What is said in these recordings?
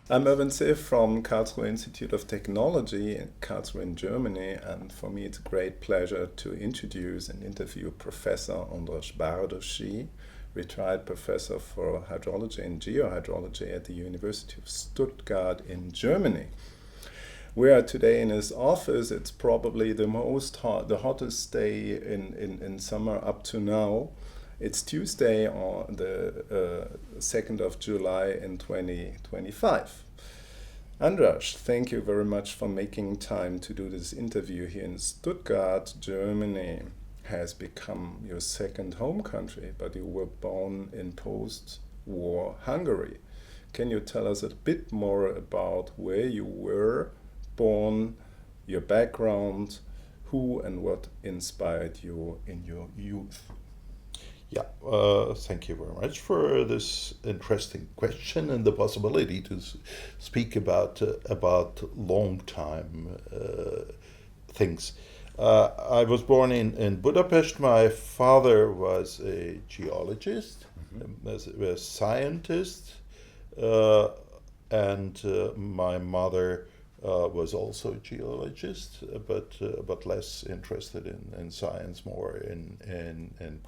I'm Erwin Zehe from Karlsruhe Institute of Technology in Karlsruhe in Germany, and for me it's a great pleasure to introduce and interview Professor András Bárdossy, retired professor for Hydrology and Geohydrology at the University of Stuttgart in Germany. We are today in his office. It's probably the hottest day in summer up to now. It's Tuesday on the 2nd of July in 2025. András, thank you very much for making time to do this interview here in Stuttgart. Germany has become your second home country, but you were born in post-war Hungary. Can you tell us a bit more about where you were born, your background, who and what inspired you in your youth? Yeah, thank you very much for this interesting question and the possibility to speak about long time things. I was born in Budapest. My father was a geologist, a scientist, and my mother was also a geologist, but less interested in science, more in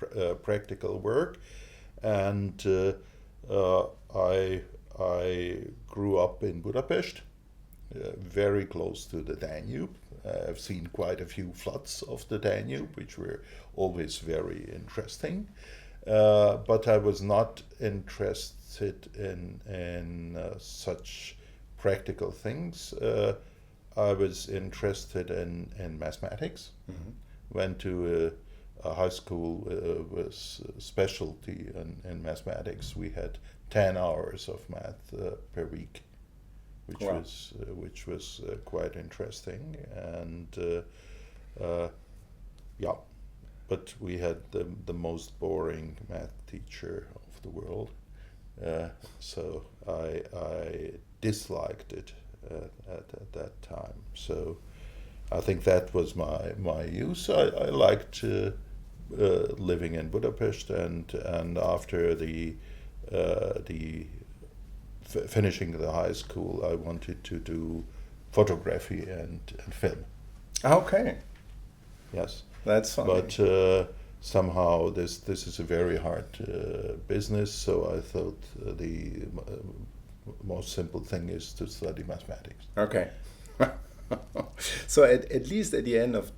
practical work. And I grew up in Budapest, very close to the Danube. I've seen quite a few floods of the Danube, which were always very interesting. But I was not interested in such practical things. I was interested in mathematics. Went to a high school with specialty in mathematics. We had 10 hours of math per week, which was quite interesting. And yeah, but we had the most boring math teacher of the world. So I disliked it at that time. So I think that was my use. I liked living in Budapest, and after the finishing the high school, I wanted to do photography and film. Okay. Yes, that's fun. But somehow this is a very hard business. So I thought the most simple thing is to study mathematics. Okay. So at least at the end of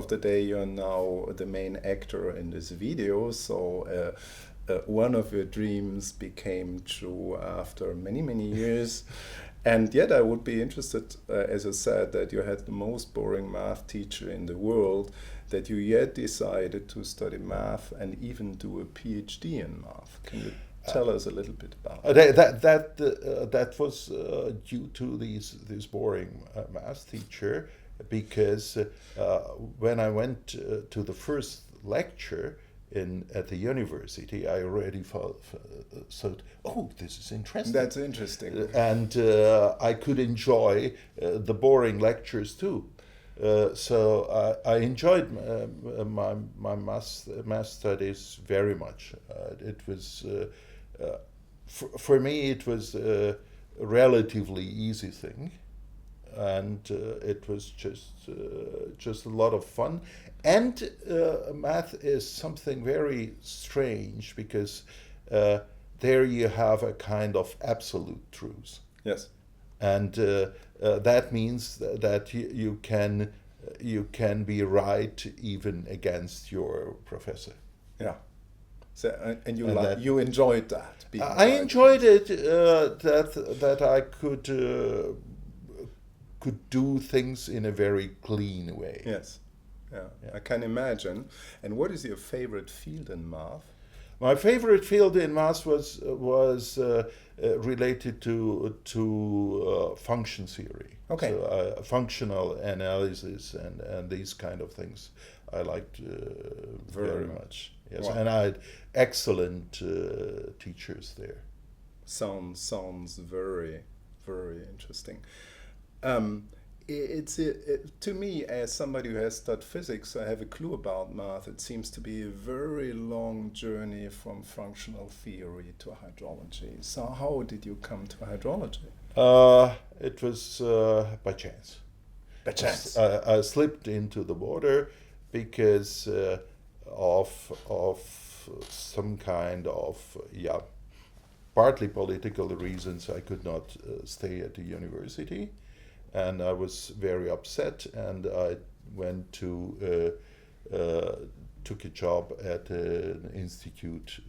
the day, you're now the main actor in this video. So one of your dreams became true after many years. And yet I would be interested, as I said, that you had the most boring math teacher in the world, that you yet decided to study math and even do a PhD in math. Can you tell us a little bit about that was due to this boring math teacher, because when I went to the first lecture at the university, I already thought, oh, this is interesting. That's interesting. And I could enjoy the boring lectures too. So I enjoyed my math studies very much. It was for me it was a relatively easy thing, and it was just a lot of fun. And math is something very strange, because there you have a kind of absolute truth. Yes. And that means that you can be right even against your professor. Yeah. So, and you enjoyed that. I enjoyed it. That I could do things in a very clean way. Yes. Yeah. I can imagine. And what is your favorite field in math? My favorite field in math was related to function theory. Okay. So functional analysis and these kind of things I liked very much. Yes, wow. And I had excellent teachers there. Sounds very interesting. to me, as somebody who has studied physics, I have a clue about math. It seems to be a very long journey from functional theory to hydrology. So how did you come to hydrology? It was by chance. By chance. I slipped into the water because of some kind of partly political reasons. I could not stay at the university, and I was very upset. And I went to took a job at an institute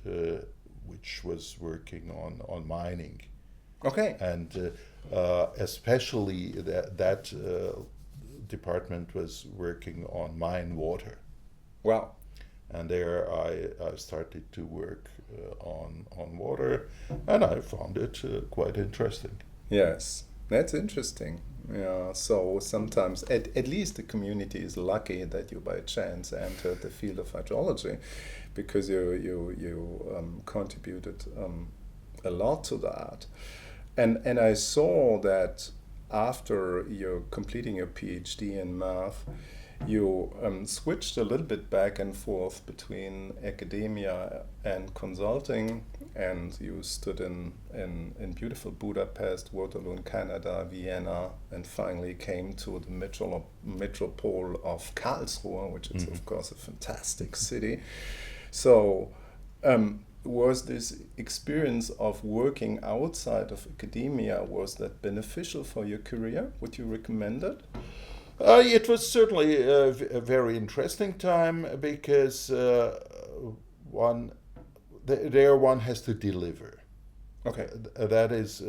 which was working on mining. Okay. And especially that department was working on mine water. Wow. And there I started to work on water, and I found it quite interesting. Yes, that's interesting. Yeah, so sometimes, at least the community is lucky that you by chance entered the field of hydrology, because you contributed a lot to that. And I saw that after you're completing your PhD in math, you switched a little bit back and forth between academia and consulting, and you stood in beautiful Budapest, Waterloo in Canada, Vienna, and finally came to the metropole of Karlsruhe, which is of course a fantastic city. So was this experience of working outside of academia, was that beneficial for your career? Would you recommend it? It was certainly a very interesting time because one has to deliver. Okay. That is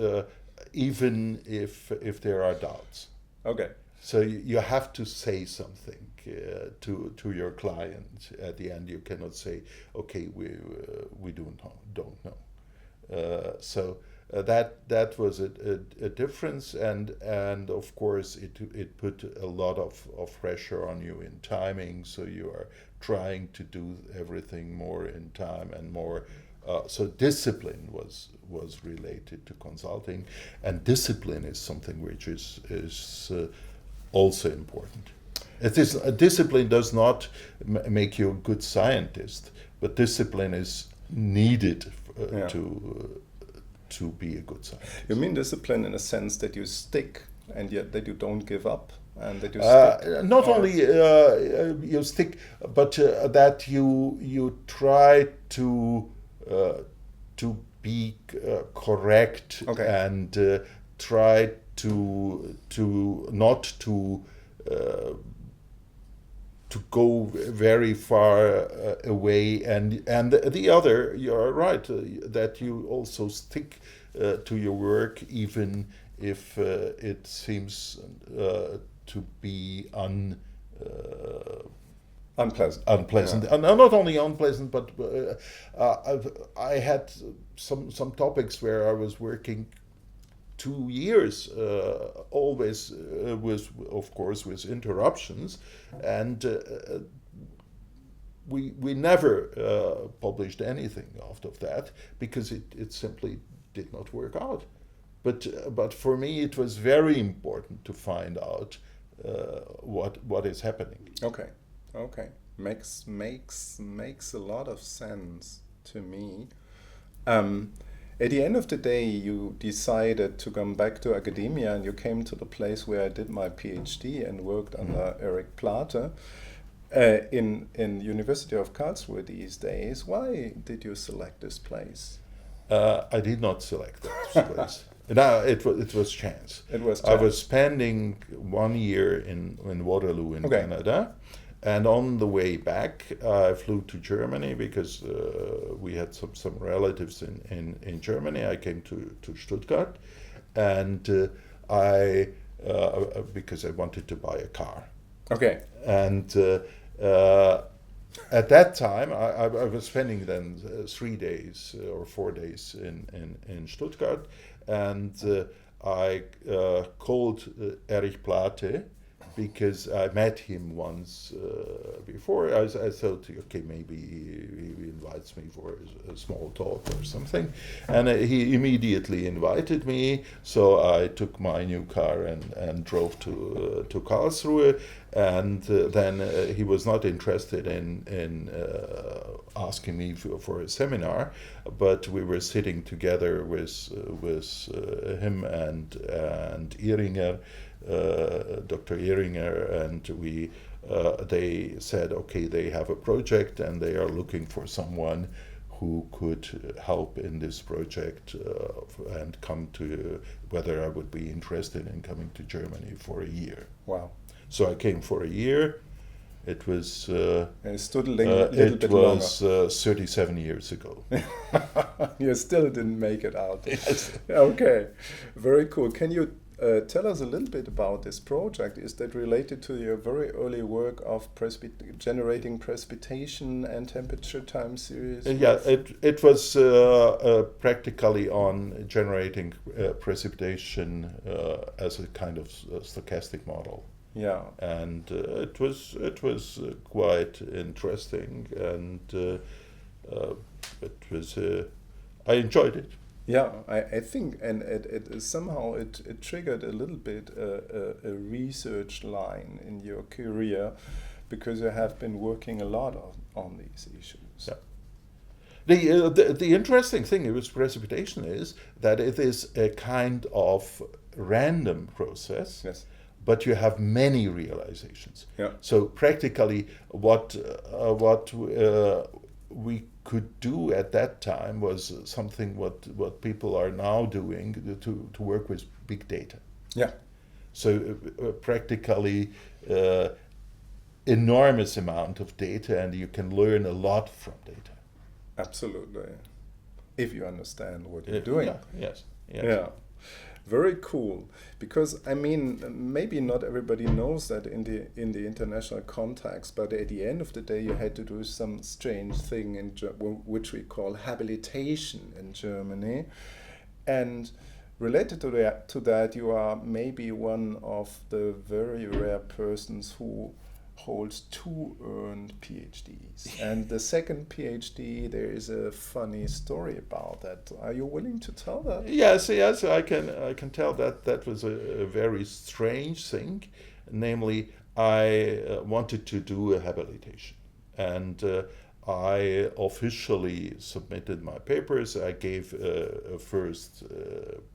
even if there are doubts. Okay. So you have to say something to your client. At the end, you cannot say, "Okay, we don't know." So that was a difference, and of course it put a lot of pressure on you in timing. So you are trying to do everything more in time and more. So discipline was related to consulting, and discipline is something which is also important. Discipline does not make you a good scientist, but discipline is needed to be a good scientist. You mean discipline in a sense that you stick, and yet that you don't give up, and that you stick? Not only you stick, but that you try to be correct, okay. and try to not to go very far away, and the other, you're right, that you also stick to your work even if it seems to be unpleasant. Yeah. And not only unpleasant, but I had some topics where I was working 2 years, always of course with interruptions, and we never published anything after that because it simply did not work out. But for me it was very important to find out what is happening. Okay, makes a lot of sense to me. At the end of the day, you decided to come back to academia, and you came to the place where I did my PhD and worked under Eric Plate in University of Karlsruhe these days. Why did you select this place? I did not select that place. No, it was chance. It was chance. I was spending 1 year in Waterloo in Canada. And on the way back, I flew to Germany because we had some relatives in Germany. I came to Stuttgart, and because I wanted to buy a car. Okay. And at that time, I was spending then 3 days or 4 days in Stuttgart, and I called Erich Plate because I met him once before. I thought, okay, maybe he invites me for a small talk or something, and he immediately invited me. So I took my new car and drove to Karlsruhe, and then he was not interested in asking me for a seminar, but we were sitting together with him and Ihringer. Dr. Ihringer, and they said, okay, they have a project and they are looking for someone who could help in this project and come to whether I would be interested in coming to Germany for a year. Wow. So I came for a year. It was and stood a little bit longer. 37 years ago. You still didn't make it out. Yes. Okay, very cool. Can you tell us a little bit about this project? Is that related to your very early work of generating precipitation and temperature time series? Yeah, it was practically on generating precipitation as a kind of stochastic model. Yeah, and it was quite interesting, and it was I enjoyed it. Yeah, I think, and it somehow it triggered a little bit a research line in your career, because you have been working a lot on these issues. Yeah. The interesting thing with precipitation is that it is a kind of random process. Yes. But you have many realizations. Yeah. So practically, what we could do at that time was something what people are now doing to work with big data. Yeah. So practically enormous amount of data, and you can learn a lot from data. Absolutely, if you understand what you're doing. Yeah. Yes. Yeah. Very cool, because I mean, maybe not everybody knows that in the international context, but at the end of the day, you had to do some strange thing which we call habilitation in Germany, and related to that, you are maybe one of the very rare persons who holds 2 earned PhDs. And the second PhD, there is a funny story about that. Are you willing to tell that? Yes, I can tell that. That was a very strange thing. Namely, I wanted to do a habilitation, and I officially submitted my papers. I gave a first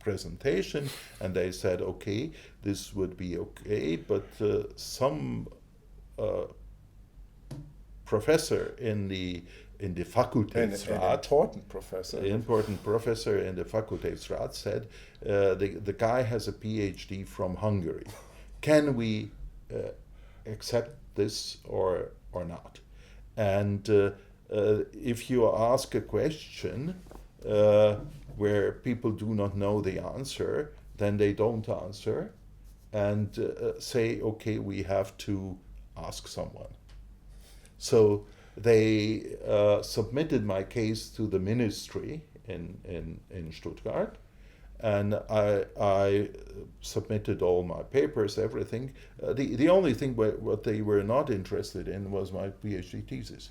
presentation, and they said, okay, this would be okay, but some professor in the Fakultätsrat, important professor in the Fakultätsrat said, the guy has a PhD from Hungary. Can we accept this or not? And if you ask a question where people do not know the answer, then they don't answer, and say, okay, we have to ask someone. So they submitted my case to the ministry in Stuttgart, and I submitted all my papers, everything. The only thing what they were not interested in was my PhD thesis.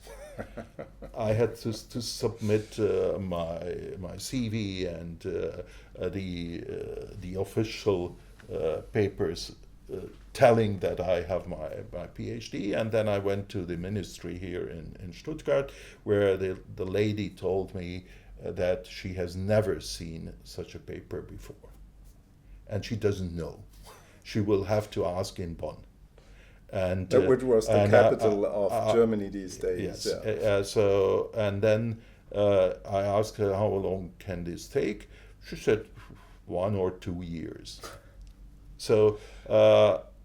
I had to submit my CV and the official papers telling that I have my PhD, and then I went to the ministry here in Stuttgart, where the lady told me that she has never seen such a paper before, and she doesn't know. She will have to ask in Bonn. And which was the capital of Germany these days. Yes. Yeah. So, and then I asked her, how long can this take? She said 1 or 2 years. So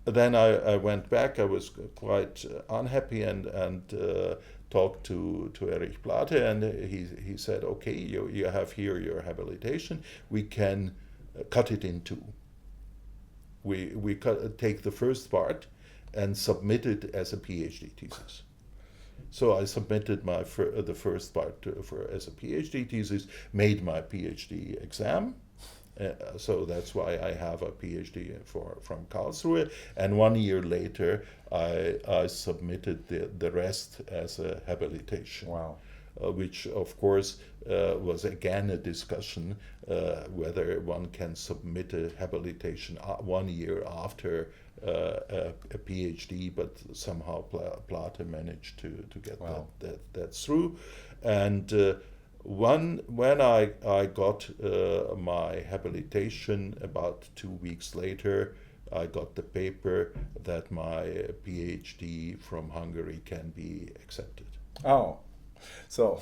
then I went back. I was quite unhappy and talked to Erich Plate, and he said, okay, you have here your habilitation. We can cut it in 2. We take the first part and submit it as a PhD thesis. So I submitted the first part as a PhD thesis, made my PhD exam, So that's why I have a PhD from Karlsruhe. And 1 year later, I submitted the rest as a habilitation. Wow. Which of course was again a discussion whether one can submit a habilitation 1 year after a PhD, but somehow Plate managed to get Wow. that through. And when I got my habilitation, about 2 weeks later, I got the paper that my PhD from Hungary can be accepted. Oh. So,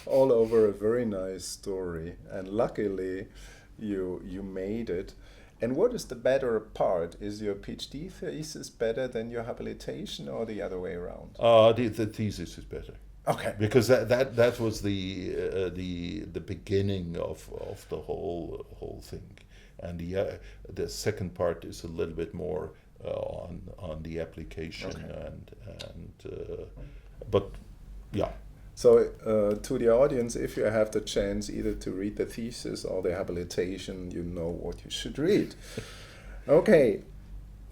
all over a very nice story, and luckily you made it. And what is the better part? Is your PhD thesis better than your habilitation, or the other way around? The thesis is better. Okay. Because that was the beginning of the whole thing, and the second part is a little bit more on the application. Okay. But yeah. So to the audience, if you have the chance either to read the thesis or the habilitation, you know what you should read. Okay.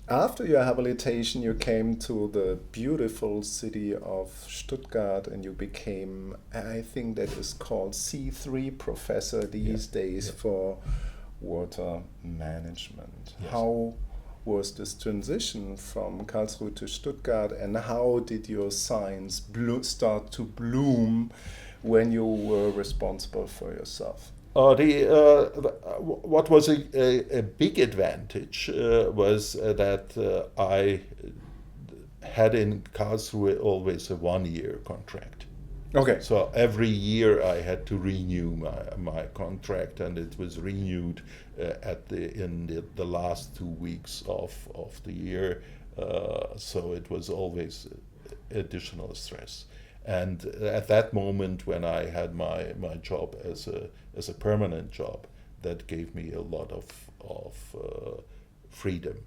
After your habilitation, you came to the beautiful city of Stuttgart, and you became, I think that is called C3 professor these days for water management. Yes. How was this transition from Karlsruhe to Stuttgart, and how did your science start to bloom when you were responsible for yourself? What was a big advantage was that I had in Karlsruhe always a 1 year contract. Okay. So every year I had to renew my contract, and it was renewed in the last 2 weeks of the year. So it was always additional stress. And at that moment, when I had my job as a permanent job, that gave me a lot of freedom.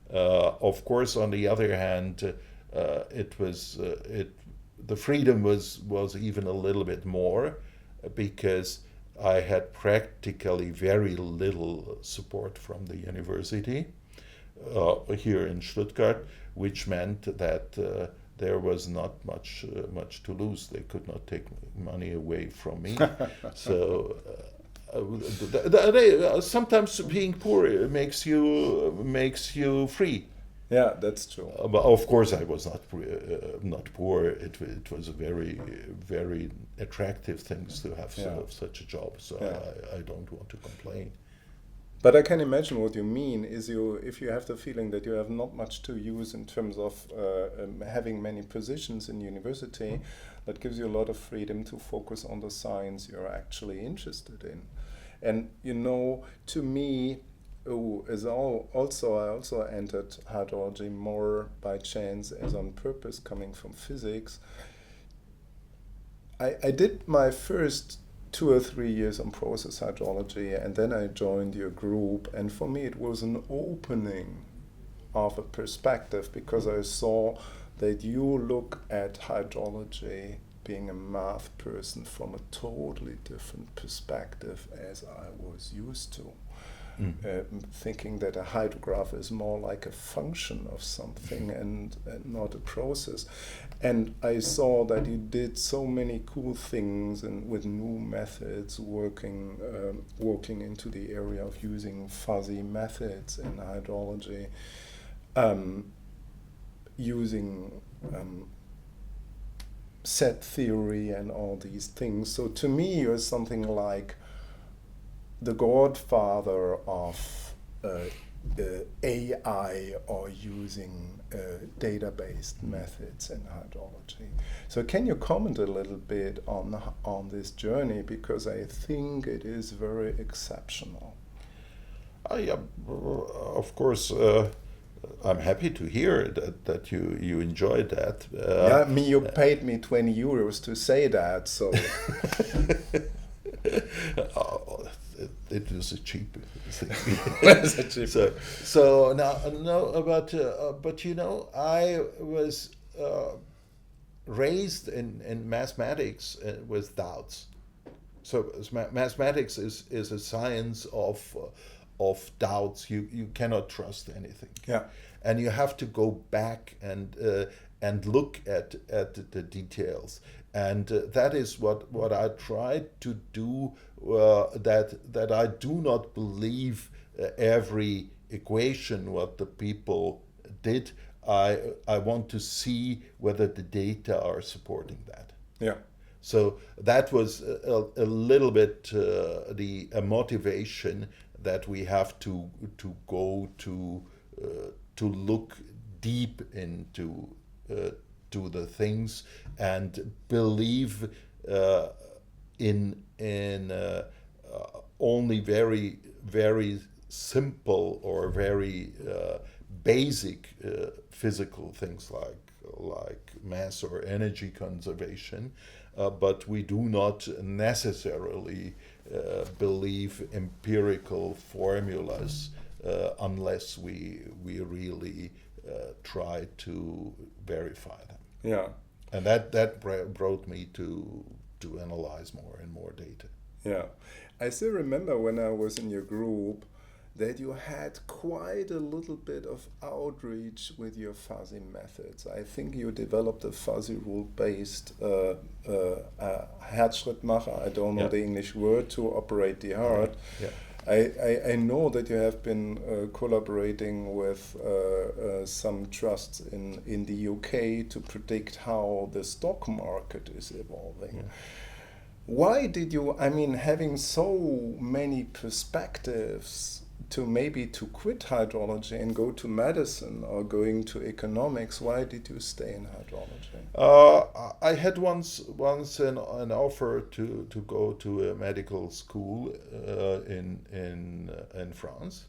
Of course, on the other hand, the freedom was even a little bit more, because I had practically very little support from the university here in Stuttgart, which meant that there was not much to lose. They could not take money away from me. So sometimes being poor makes you free. Yeah, that's true. But of course, I was not poor. It was a very, very attractive things to have such a job. So I don't want to complain. But I can imagine what you mean is if you have the feeling that you have not much to use in terms of having many positions in university, that gives you a lot of freedom to focus on the science you're actually interested in. And to me, I also entered hydrology more by chance as on purpose, coming from physics. I did my first 2 or 3 years on process hydrology, and then I joined your group, and for me it was an opening of a perspective, because I saw that you look at hydrology, being a math person, from a totally different perspective as I was used to. Thinking that a hydrograph is more like a function of something and not a process. And I saw that you did so many cool things and with new methods, working into the area of using fuzzy methods in hydrology, using set theory and all these things. So to me, you're something like the godfather of AI or using data-based methods in hydrology. So can you comment a little bit on this journey, because I think it is very exceptional. Of course, I'm happy to hear that you enjoyed that. You paid me 20 euros to say that, so. It was a cheap thing. So but I was raised in mathematics with doubts. mathematics is a science of doubts. You cannot trust anything. Yeah. And you have to go back and look at the details. And that is what I tried to do. That I do not believe every equation what the people did. I want to see whether the data are supporting that. Yeah. So that was a little bit a motivation that we have to go to look deep into to the things and believe in only very simple or very basic physical things like mass or energy conservation, but we do not necessarily believe empirical formulas unless we really try to verify them. Yeah. And that brought me to analyze more and more data. Yeah. I still remember when I was in your group that you had quite a little bit of outreach with your fuzzy methods. I think you developed a fuzzy rule-based Herzschrittmacher, I don't know the English word, to operate the heart. Yeah. I know that you have been collaborating with some trusts in the UK to predict how the stock market is evolving. Yeah. Why did you, having so many perspectives to quit hydrology and go to medicine or going to economics, why did you stay in hydrology? I had once an offer to go to a medical school in France,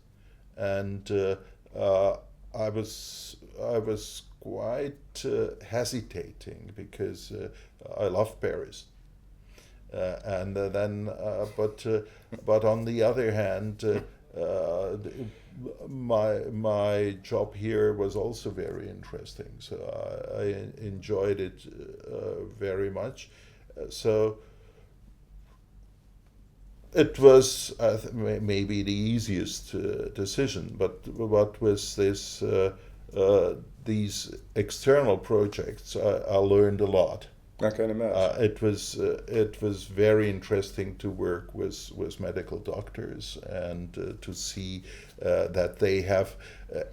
and I was quite hesitating because I love Paris. But on the other hand, my job here was also very interesting, so I enjoyed it very much. So it was maybe the easiest decision, but what was this? These external projects, I learned a lot. I can imagine. It was very interesting to work with medical doctors and to see that they have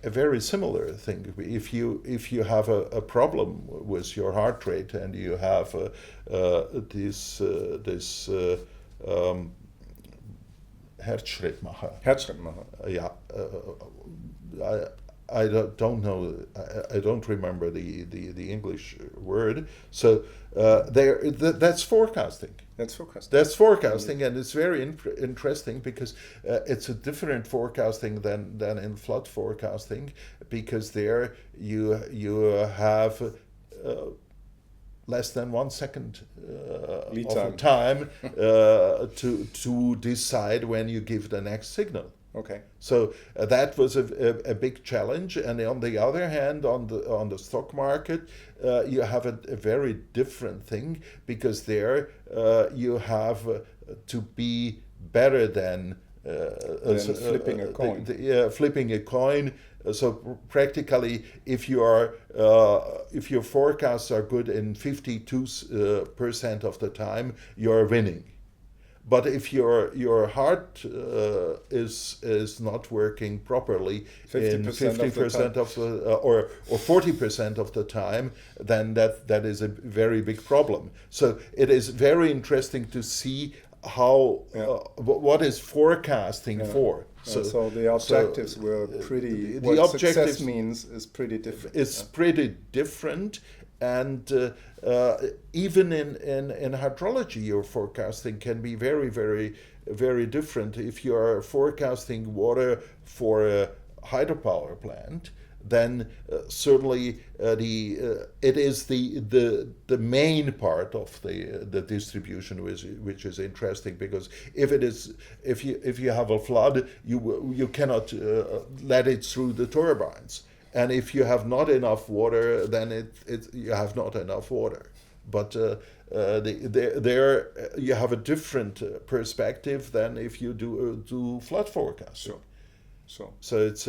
a very similar thing. If you have a problem with your heart rate and you have this Herzschrittmacher. Yeah. I don't know. I don't remember the English word. So that's forecasting. That's forecasting, and it's very interesting because it's a different forecasting than in flood forecasting, because there you have less than 1 second of time to decide when you give the next signal. Okay. So that was a big challenge, and on the other hand, on the stock market, you have a very different thing, because there you have to be better than flipping a coin. Flipping a coin. So practically, if your forecasts are good in 52% of the time, you're winning. But if your heart is not working properly 50% of the or 40% of the time, then that is a very big problem. So it is very interesting to see how what is forecasting for. So the objectives were pretty. The what objectives success means is pretty different. It's pretty different. And even in hydrology, your forecasting can be very, very, very different. If you are forecasting water for a hydropower plant, then certainly it is the main part of the distribution which is interesting, because if you have a flood, you cannot let it through the turbines. And if you have not enough water, then you have not enough water. but there you have a different perspective than if you do flood forecasting. Sure. So it's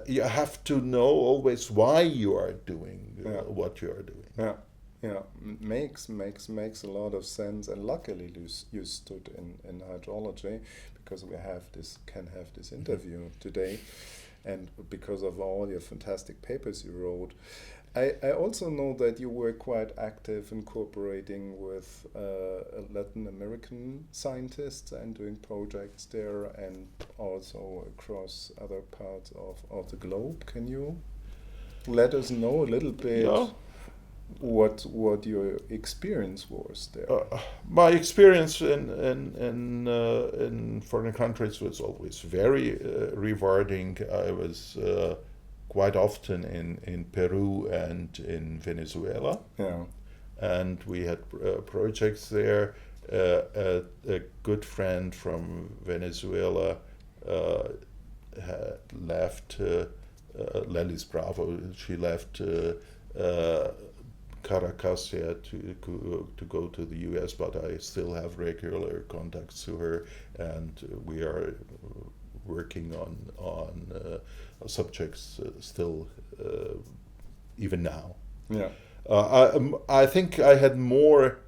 you have to know always why you are doing what you are doing. Yeah, makes a lot of sense, and luckily you stood in hydrology because can have this interview today, and because of all your fantastic papers you wrote. I also know that you were quite active in cooperating with Latin American scientists and doing projects there, and also across other parts of the globe. Can you let us know a little bit what your experience was there? My experience in foreign countries was always very rewarding. I was quite often in Peru and in Venezuela. Yeah. And we had projects there. A good friend from Venezuela had left, Lelis Bravo, she left Caracas to go to the US, but I still have regular contacts to her, and we are working on subjects still even now. Yeah. I think I had more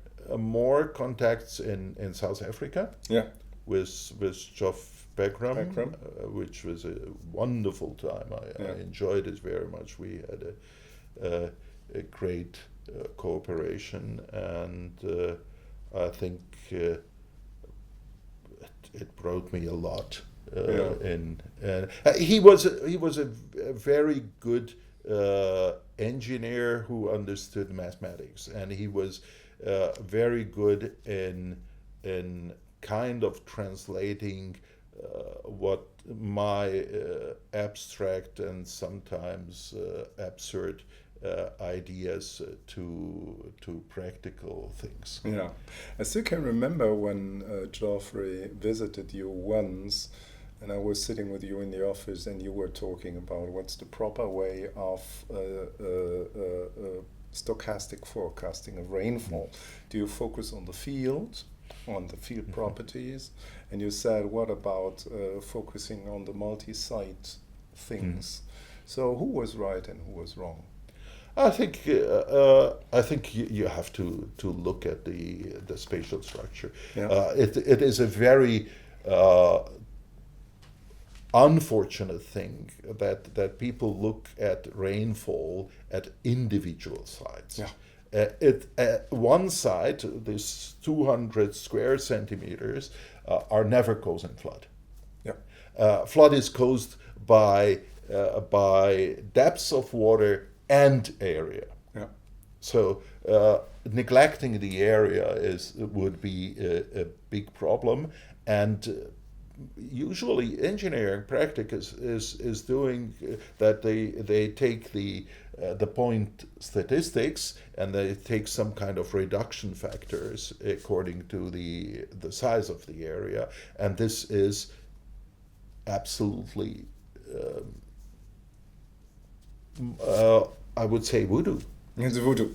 contacts in South Africa. Yeah. With Geoff Begram, which was a wonderful time. I enjoyed it very much. We had a great cooperation, and I think it brought me a lot. He was a very good engineer who understood mathematics, and he was very good in kind of translating what my abstract and sometimes absurd ideas to practical things. Yeah, I still can remember when Geoffrey visited you once, and I was sitting with you in the office, and you were talking about what's the proper way of stochastic forecasting of rainfall. Do you focus on the field properties? And you said, what about focusing on the multi-site things? So who was right and who was wrong? I think you have to look at the spatial structure. Yeah. It is a very unfortunate thing that people look at rainfall at individual sites. Yeah. One site, this 200 square centimeters, are never causing flood. Yeah. Flood is caused by depths of water and area. Yeah. So neglecting the area would be a big problem, and usually engineering practice is doing that. They take the point statistics and they take some kind of reduction factors according to the size of the area, and this is absolutely I would say voodoo. It's voodoo.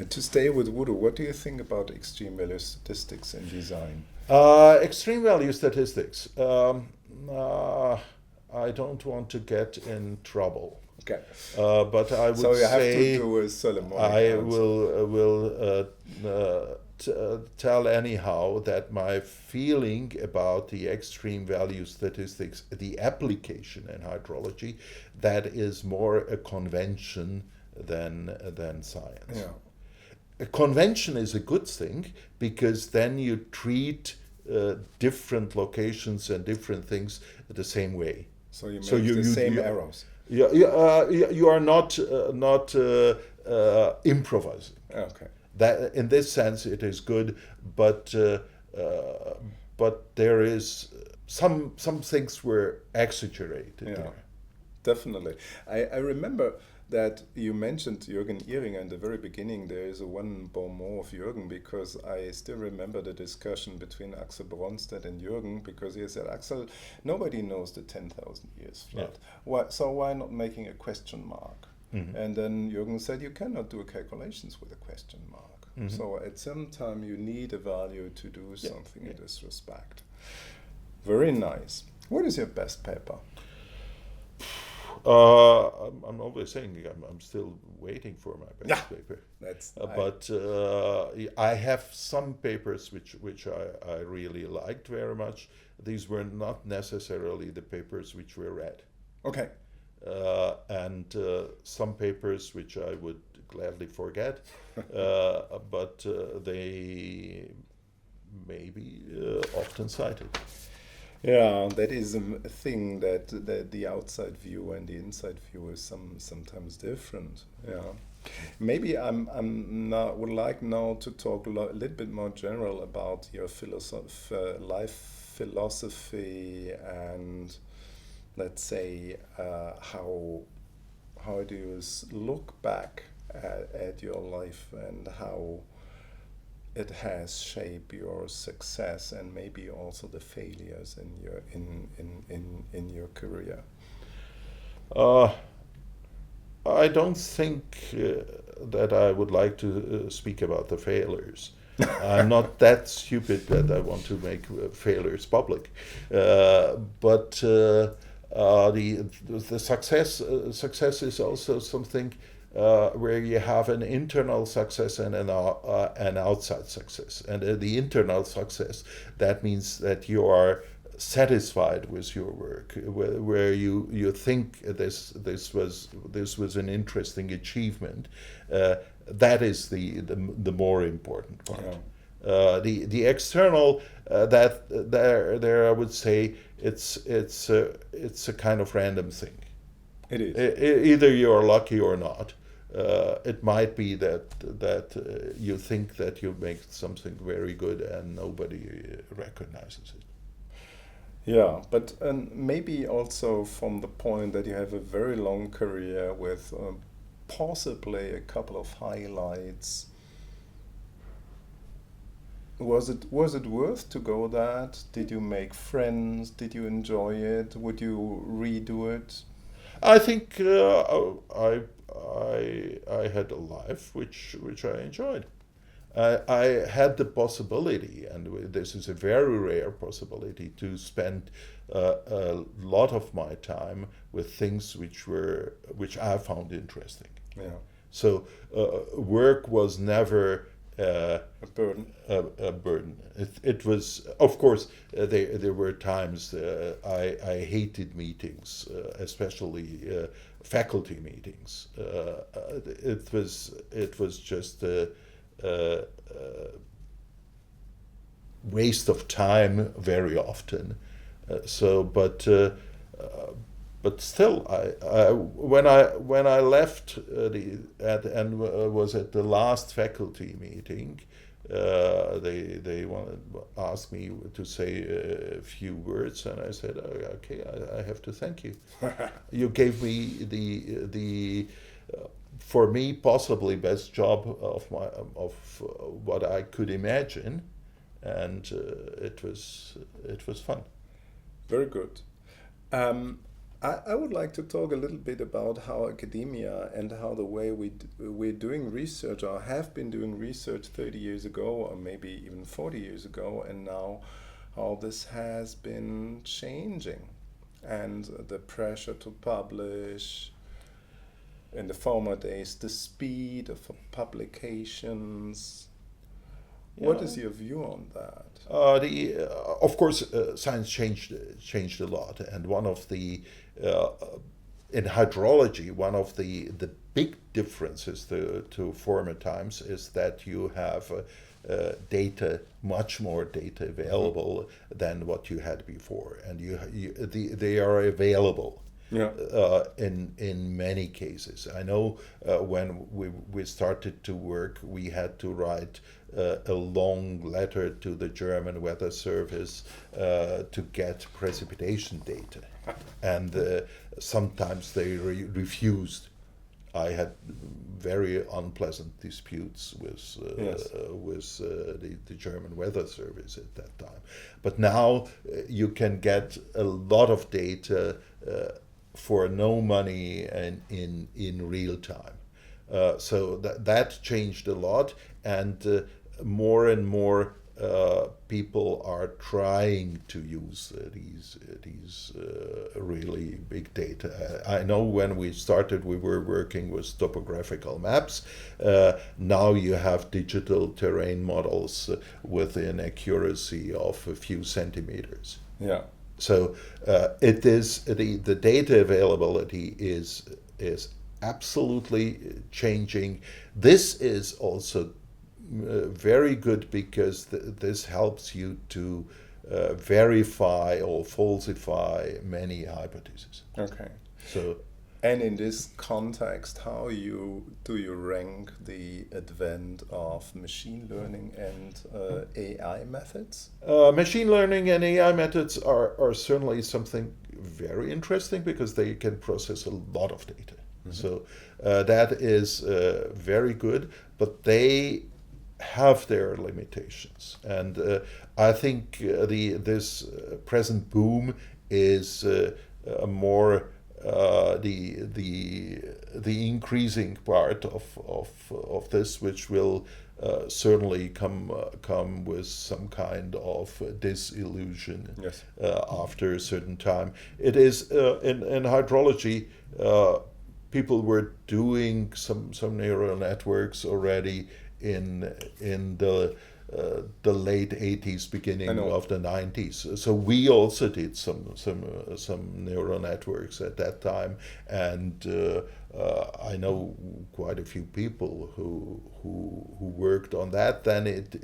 To stay with voodoo, what do you think about extreme value statistics in design? Extreme value statistics. I don't want to get in trouble. Okay. But I would say so you have to do a Solomonic I answer. will tell anyhow that my feeling about the extreme value statistics, the application in hydrology, that is more a convention than science. Yeah. A convention is a good thing because then you treat different locations and different things the same way. So you make the same errors. You are not improvising. Okay. That in this sense it is good, but there is some things were exaggerated. Yeah, there. Definitely. I remember that you mentioned Jürgen Ihringer in the very beginning. There is a one bon mot of Jürgen, because I still remember the discussion between Axel Bronsted and Jürgen, because he said, Axel, nobody knows the 10,000 years flood. Yeah. So why not making a question mark? Mm-hmm. And then Jürgen said, you cannot do calculations with a question mark. So at some time you need a value to do something in this respect. Very nice. What is your best paper? I'm always saying I'm still waiting for my best paper. But I have some papers which I really liked very much. These were not necessarily the papers which were read. Okay. And some papers which I would gladly forget, but they may be often cited. Yeah, that is a thing that the outside view and the inside view is sometimes different. Yeah, maybe would like now to talk a little bit more general about your life philosophy, and let's say how do you look back at your life and how it has shaped your success and maybe also the failures in your career. I don't think that I would like to speak about the failures. I'm not that stupid that I want to make failures public, but the success is also something where you have an internal success and an outside success. And the internal success, that means that you are satisfied with your work, where you think this was an interesting achievement. That is the more important part. Yeah. The external, there I would say it's a kind of random thing. It is. Either you're lucky or not. It might be that you think that you make something very good and nobody recognizes it. Yeah, but maybe also from the point that you have a very long career with possibly a couple of highlights. Was it worth to go that? Did you make friends? Did you enjoy it? Would you redo it? I think I had a life which I enjoyed. I had the possibility, and this is a very rare possibility, to spend a lot of my time with things which I found interesting. Yeah. So work was never a burden. A burden. It was, of course, there were times I hated meetings, especially faculty meetings. It was just a waste of time very often. But still, when I left and was at the last faculty meeting, they asked me to say a few words, and I said, "Okay, I have to thank you. You gave me the for me possibly best job of what I could imagine, and it was fun." Very good. I would like to talk a little bit about how academia and how the way we're doing research or have been doing research 30 years ago or maybe even 40 years ago, and now how this has been changing, and the pressure to publish. In the former days, the speed of publications. Yeah. What is your view on that? Of course, science changed a lot, and one of the in hydrology, one of the big differences to former times is that you have much more data available than what you had before, and they are available. Yeah. In many cases. I know when we started to work, we had to write a long letter to the German Weather Service to get precipitation data, and sometimes they refused. I had very unpleasant disputes with the German Weather Service at that time. But now you can get a lot of data for no money and in real time. So that changed a lot, and more and more people are trying to use these really big data. I know when we started, we were working with topographical maps. Now you have digital terrain models with an accuracy of a few centimeters. Yeah. So it is the data availability is absolutely changing. This is also very good because this helps you to verify or falsify many hypotheses. Okay. So, and in this context, how do you rank the advent of machine learning and AI methods? Machine learning and AI methods are certainly something very interesting because they can process a lot of data. Mm-hmm. So that is very good, but they have their limitations, and I think this present boom is more the increasing part of this, which will certainly come with some kind of disillusion. Yes. After a certain time. It is in hydrology. People were doing some neural networks already in the late 80s, beginning of the 90s. So we also did some neural networks at that time, and I know quite a few people who worked on that. Then it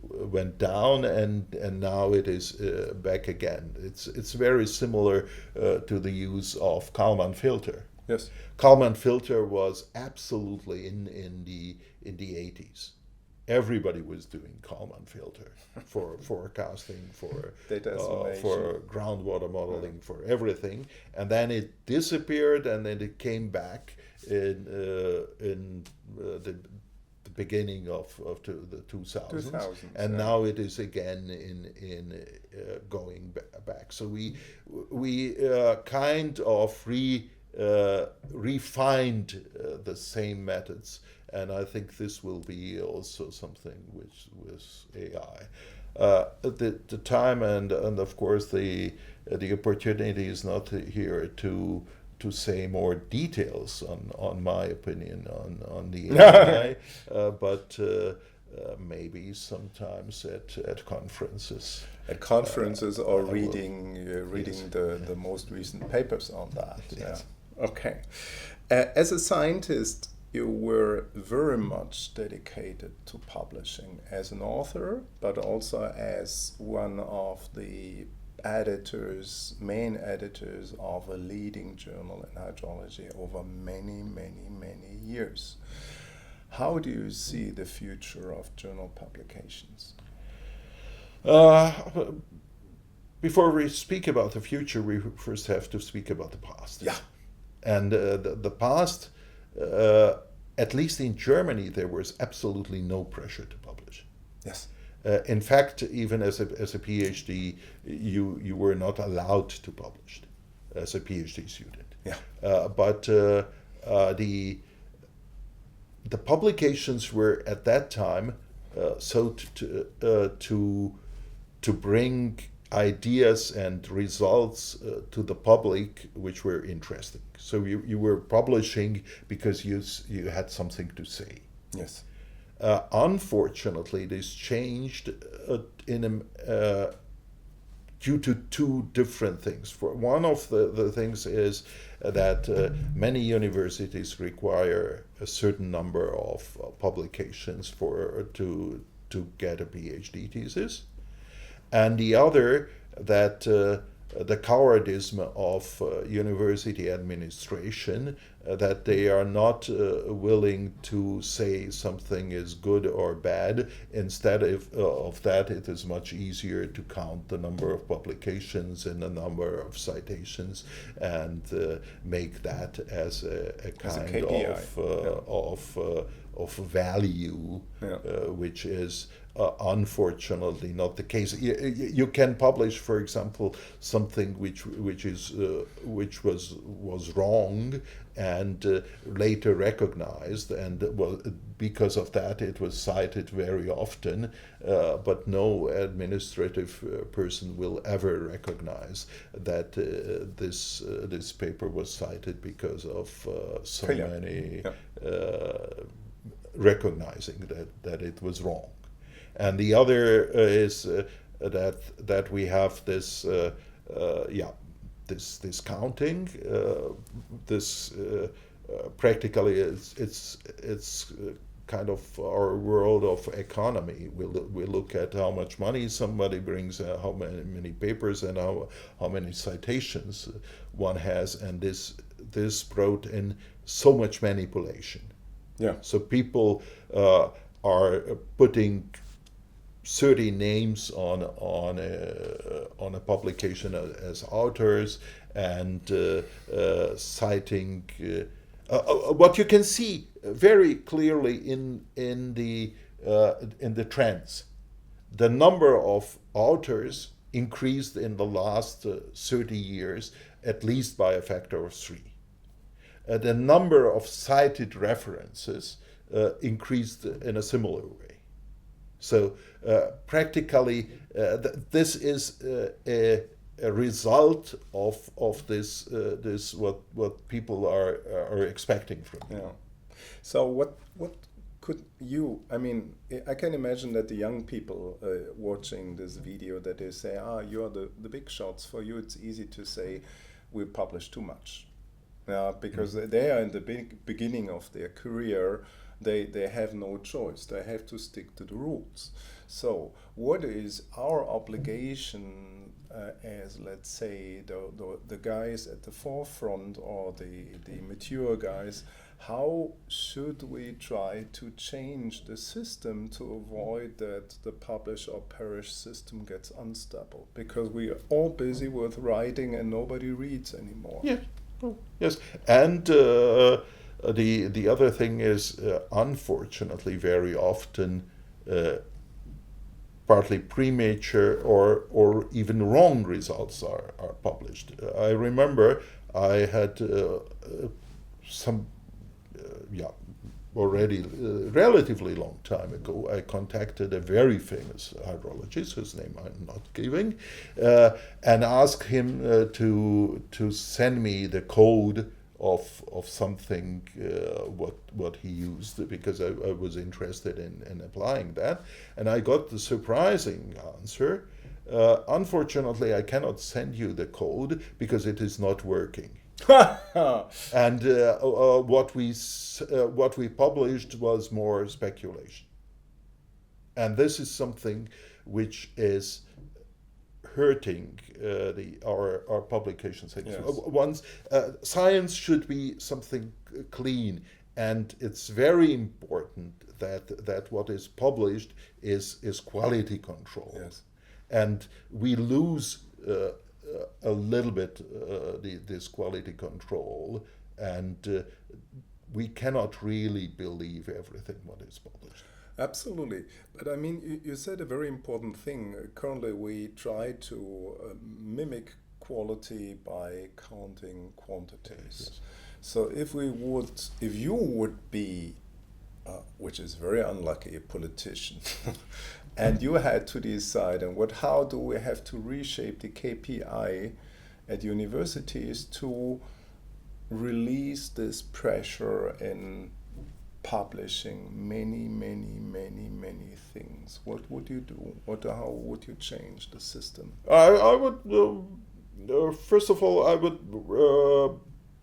went down, and now it is back again. It's very similar to the use of Kalman filter. Yes. Kalman filter was absolutely in the 80s. Everybody was doing Kalman filter for forecasting, for data for groundwater modeling, for everything. And then it disappeared, and then it came back in the beginning of the 2000s. And now it is again in going back. So we kind of refined the same methods, and I think this will be also something which with AI. The time and of course the opportunity is not here to say more details on my opinion on the AI, but maybe sometimes at conferences. At conferences or reading yes. the most recent papers on that. Yes. Yeah. Okay. As a scientist, you were very much dedicated to publishing as an author, but also as one of the main editors of a leading journal in hydrology over many, many, many years. How do you see the future of journal publications? Before we speak about the future, we first have to speak about the past. Yeah. And the past, at least in Germany, there was absolutely no pressure to publish. Yes. In fact, even as a PhD, you were not allowed to publish as a PhD student. Yeah. But the publications were at that time so to bring ideas and results to the public which were interesting. So you were publishing because you had something to say. Yes. Unfortunately, this changed due to two different things. For one of the things is that many universities require a certain number of publications to get a PhD thesis, and the other that the cowardice of university administration, that they are not willing to say something is good or bad. Instead of that, it is much easier to count the number of publications and the number of citations and make that as a kind of value, which is unfortunately not the case. You can publish, for example, something which was wrong and later recognized, and because of that it was cited very often, but no administrative person will ever recognize that this paper was cited because of so many recognizing that it was wrong. And the other is that we have this this counting. Practically it's kind of our world of economy. We look at how much money somebody brings, how many papers, and how many citations one has, and this brought in so much manipulation. Yeah. So people are putting 30 names on a publication as authors, and citing what you can see very clearly in the trends. The number of authors increased in the last 30 years at least by a factor of 3. The number of cited references increased in a similar way. So practically, this is a result of this what people are expecting from you. Yeah. So what could you? I mean, I can imagine that the young people watching this video, that they say, you're the big shots. For you, it's easy to say we publish too much. Because they are in the beginning of their career. They have no choice. They have to stick to the rules. So what is our obligation as, let's say, the guys at the forefront, or the mature guys? How should we try to change the system to avoid that the publish or perish system gets unstable? Because we are all busy with writing and nobody reads anymore. Yeah. Yes, and the other thing is, unfortunately, very often, partly premature or even wrong results are published. I remember I had already relatively long time ago, I contacted a very famous hydrologist, whose name I'm not giving, and asked him to send me the code of something what he used, because I was interested in applying that, and I got the surprising answer: unfortunately, I cannot send you the code because it is not working. And what we published was more speculation, and this is something which is hurting our publications. Yes. Science should be something clean, and it's very important that what is published is quality control. Yes. And we lose a little bit this quality control, and we cannot really believe everything what is published. Absolutely. But I mean, you said a very important thing. Currently we try to mimic quality by counting quantities. Yes. So if you would be, which is very unlucky, a politician, and you had to decide how do we have to reshape the KPI at universities to release this pressure in publishing many things, what would you do? How would you change the system? I would, first of all, I would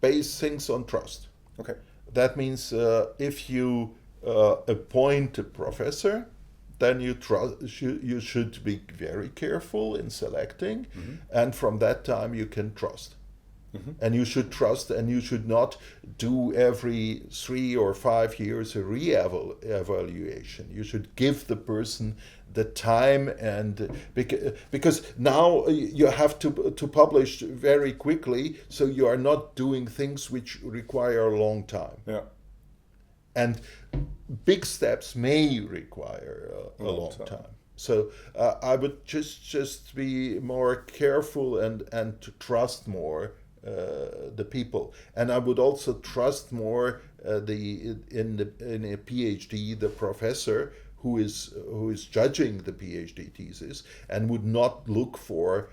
base things on trust. Okay. That means if you appoint a professor, then you should be very careful in selecting, mm-hmm. and from that time you can trust. Mm-hmm. And you should trust, and you should not do every 3 or 5 years a re-evaluation. You should give the person the time, and because now you have to publish very quickly, so you are not doing things which require a long time. Yeah. and big steps may require a long time. So I would just be more careful and to trust more the people, and I would also trust more in a PhD the professor who is judging the PhD thesis, and would not look for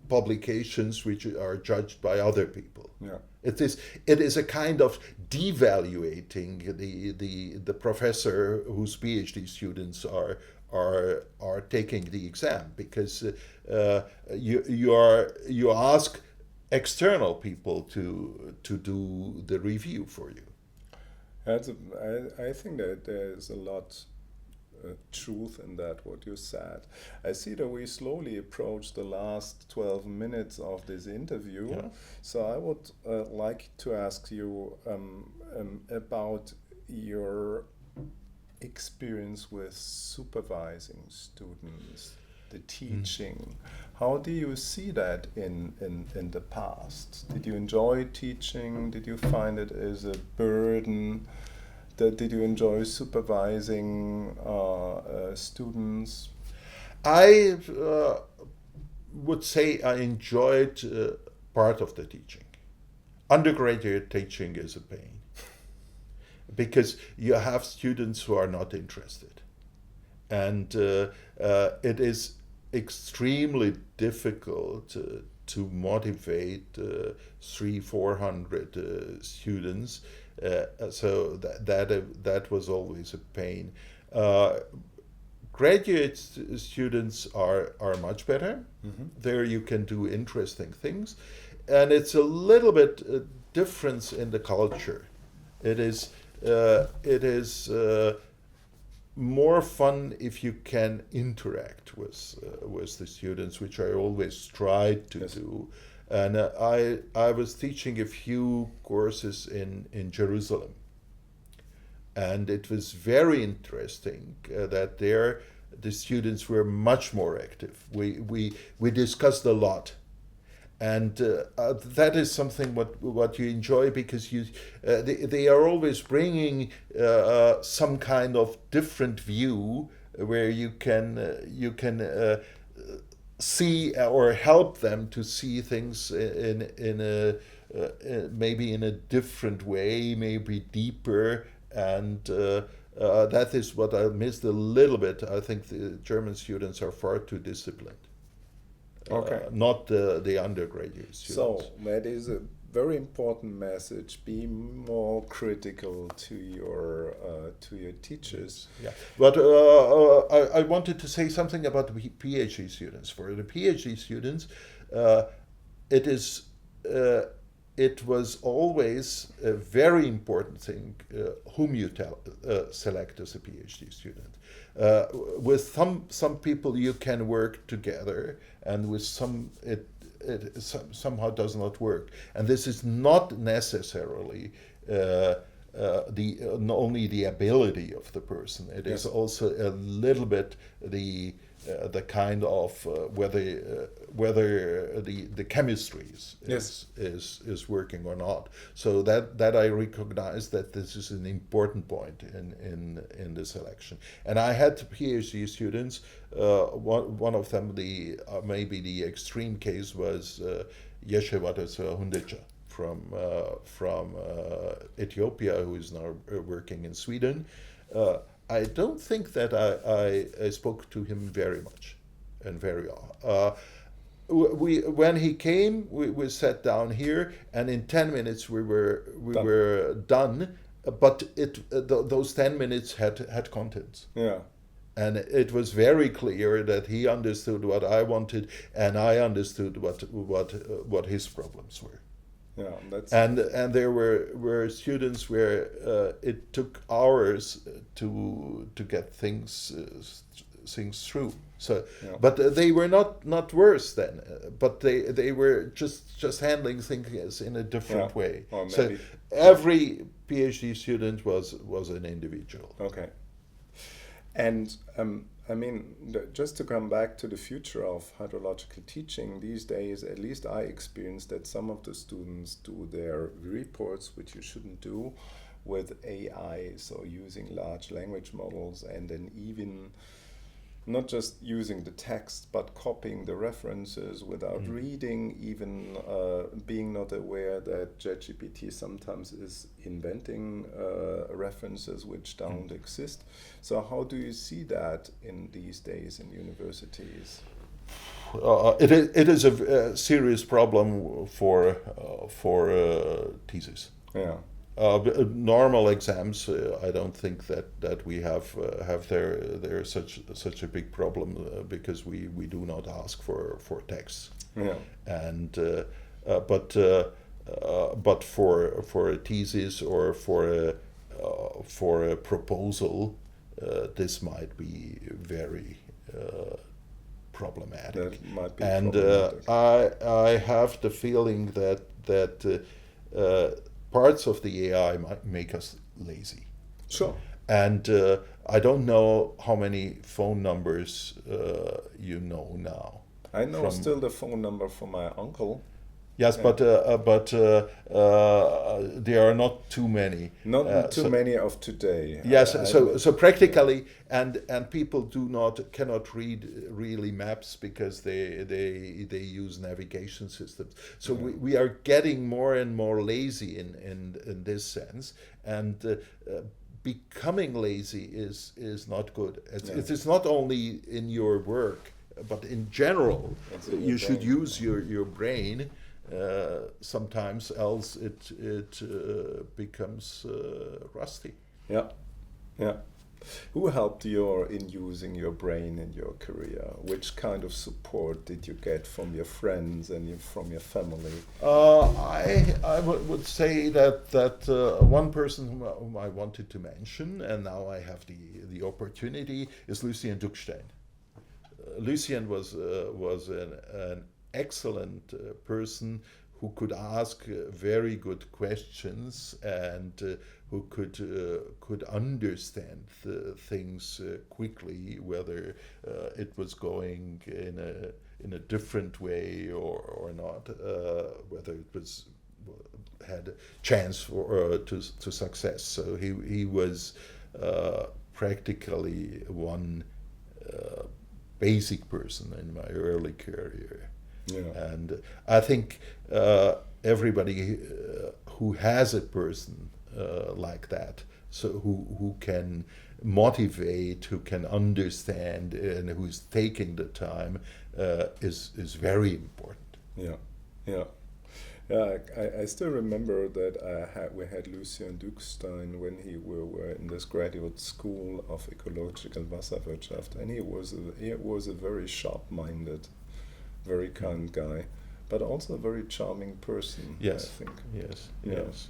publications which are judged by other people. Yeah. It is a kind of devaluating the professor whose PhD students are taking the exam, because you ask external people to do the review for you. I think that there's a lot truth in that, what you said. I see that we slowly approach the last 12 minutes of this interview. Yeah. So I would like to ask you about your experience with supervising students, the teaching. How do you see that in the past? Did you enjoy teaching? Did you find it as a burden? Did you enjoy supervising students? I would say I enjoyed part of the teaching. Undergraduate teaching is a pain, because you have students who are not interested, and it is extremely difficult to motivate 300-400 students. So that was always a pain. Graduate students are much better. Mm-hmm. There you can do interesting things, and it's a little bit difference in the culture. It is more fun if you can interact with the students, which I always tried to Yes. do. And I was teaching a few courses in Jerusalem, and it was very interesting that there the students were much more active. We discussed a lot, and that is something what you enjoy, because they are always bringing some kind of different view where you can see or help them to see things in a maybe in a different way, maybe deeper, and that is what I missed a little bit. I think the German students are far too disciplined. Okay. Not the undergraduate students. So that is a very important message. Be more critical to your teachers. Yeah, but I wanted to say something about the PhD students. For the PhD students, it was always a very important thing whom you select as a PhD student. With some people you can work together, and with some it somehow does not work. And this is not necessarily only the ability of the person. It is also a little bit the kind of whether the chemistry is working or not. So that I recognize that this is an important point in the selection. And I had PhD students. One of them, maybe the extreme case was Hundija from Ethiopia, who is now working in Sweden. I don't think that I spoke to him very much and very often. When he came, we sat down here, and in 10 minutes we were done. But those 10 minutes had contents. Yeah. And it was very clear that he understood what I wanted, and I understood what his problems were. Yeah, and there were students where it took hours to get things through. So, yeah. But they were not worse then. But they were just handling things in a different way. So every PhD student was an individual. Okay. And I mean, just to come back to the future of hydrological teaching, these days, at least I experienced that some of the students do their reports, which you shouldn't do, with AI, so using large language models, and then even not just using the text, but copying the references without reading, even being not aware that ChatGPT sometimes is inventing references which don't exist. So how do you see that in these days in universities? It is a serious problem for thesis. Yeah. Normal exams, I don't think that we have there such a big problem because we do not ask for texts. Yeah. And but for a thesis or for a proposal, this might be very problematic. That might be And problematic. I have the feeling that parts of the AI might make us lazy. Sure. And I don't know how many phone numbers you know now. I know still the phone number for my uncle. Yes, Yeah. but there are not too many. Not too so- many of today. Yes, I so would- so practically, and people cannot read really maps because they use navigation systems. So we are getting more and more lazy in this sense, and becoming lazy is not good. It's not only in your work, but in general. It's in your You should brain. use your brain. Sometimes else it becomes rusty. Yeah, yeah. Who helped you in using your brain in your career? Which kind of support did you get from your friends and from your family? I would say that one person whom I wanted to mention, and now I have the opportunity, is Lucien Duckstein. Lucien was an excellent person who could ask very good questions and who could understand the things quickly, whether it was going in a different way or not, whether it was had a chance for to success. So he was practically one basic person in my early career. Yeah. And I think everybody who has a person like that, so who can motivate, who can understand, and who's taking the time, is very important. Yeah, yeah. Yeah, I still remember that we had Lucien Duckstein when we were in this graduate school of ecological Wasserwirtschaft, and he was a very sharp-minded, very kind guy, but also a very charming person. Yes. I think. Yes. Yeah. Yes.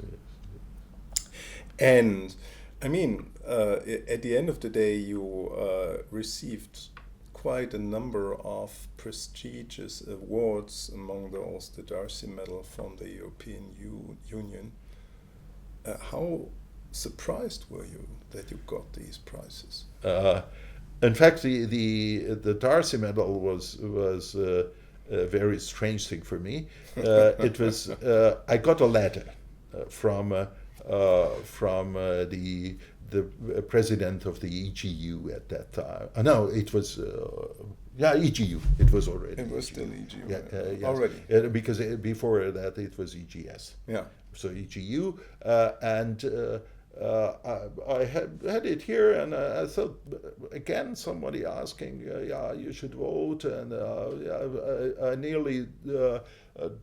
And I mean, at the end of the day, you received quite a number of prestigious awards, among those the Darcy Medal from the European Union. How surprised were you that you got these prizes? In fact, the Darcy Medal was a very strange thing for me. It was I got a letter from the president of the EGU at that time. No, it was EGU. It was already. It was still EGU. Yes. Already. Because before that it was EGS. Yeah. So EGU, and I had it here, and I thought again somebody asking, you should vote, and I nearly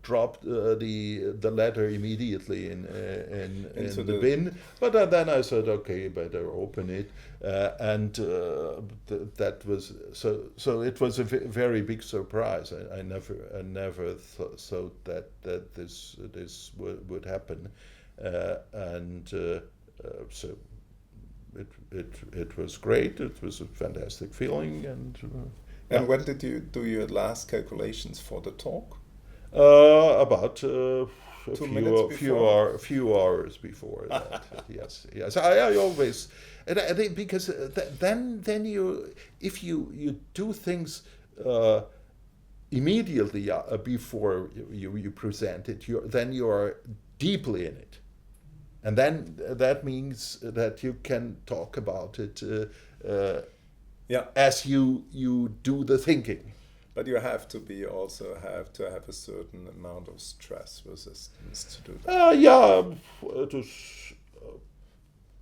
dropped the letter immediately in the bin, but then I said, okay, better open it, and that was so it was a very big surprise. I never thought that this would happen, and so it was great. It was a fantastic feeling, and when did you do your last calculations for the talk? About a 2 minutes before? few hours before that. yes. I always, and I think because then you, if you do things immediately before you present it, then you are deeply in it. And then that means that you can talk about it as you do the thinking. But you have to have a certain amount of stress resistance to do that.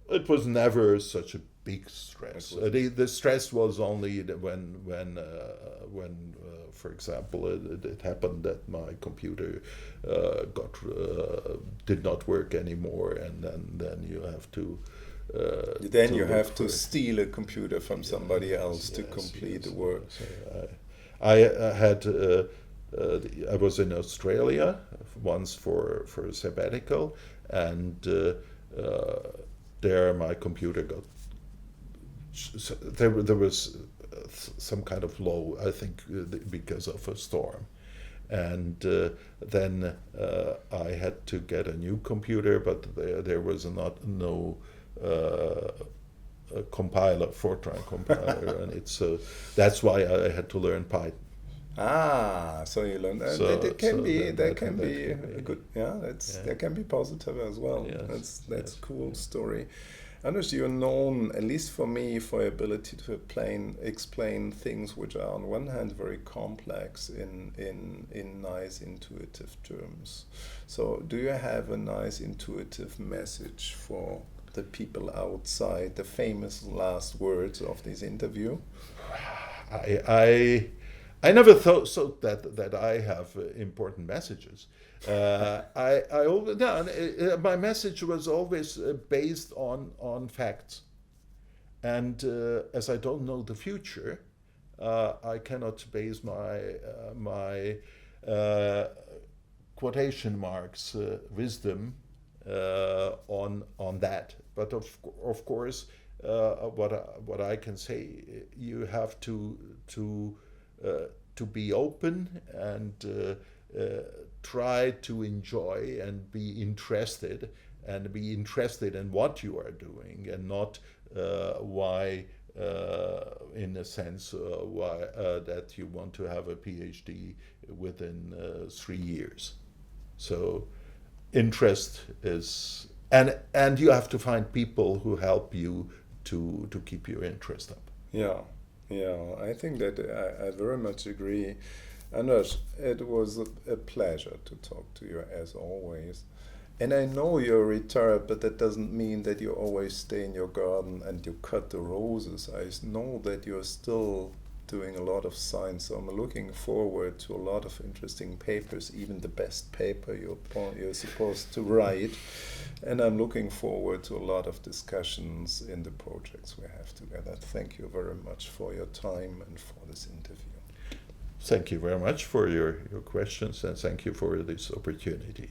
It was never such a big stress. The stress was only when for example, it happened that my computer did not work anymore, and then you have to. You have to steal a computer from somebody else to complete the work. I was in Australia once for a sabbatical, and there my computer got. There was some kind of low, I think, because of a storm, and then I had to get a new computer, but there was no compiler, Fortran compiler, and that's why I had to learn Python. So you learned that. That can be good. That can be positive as well. Yes, that's a cool story. András, you're known, at least for me, for your ability to explain things which are on one hand very complex in nice intuitive terms. So do you have a nice intuitive message for the people outside, the famous last words of this interview? I never thought that I have important messages. My message was always based on facts, and as I don't know the future, I cannot base my quotation marks wisdom on that. But of course, what I can say, you have to be open and try to enjoy and be interested in what you are doing, and not why, in a sense, why that you want to have a PhD within 3 years. So interest is, and you have to find people who help you to keep your interest up. I think that I very much agree. András, it was a pleasure to talk to you as always. And I know you're retired, but that doesn't mean that you always stay in your garden and you cut the roses. I know that you're still doing a lot of science, so I'm looking forward to a lot of interesting papers, even the best paper you're supposed to write. And I'm looking forward to a lot of discussions in the projects we have together. Thank you very much for your time and for this interview. Thank you very much for your questions, and thank you for this opportunity.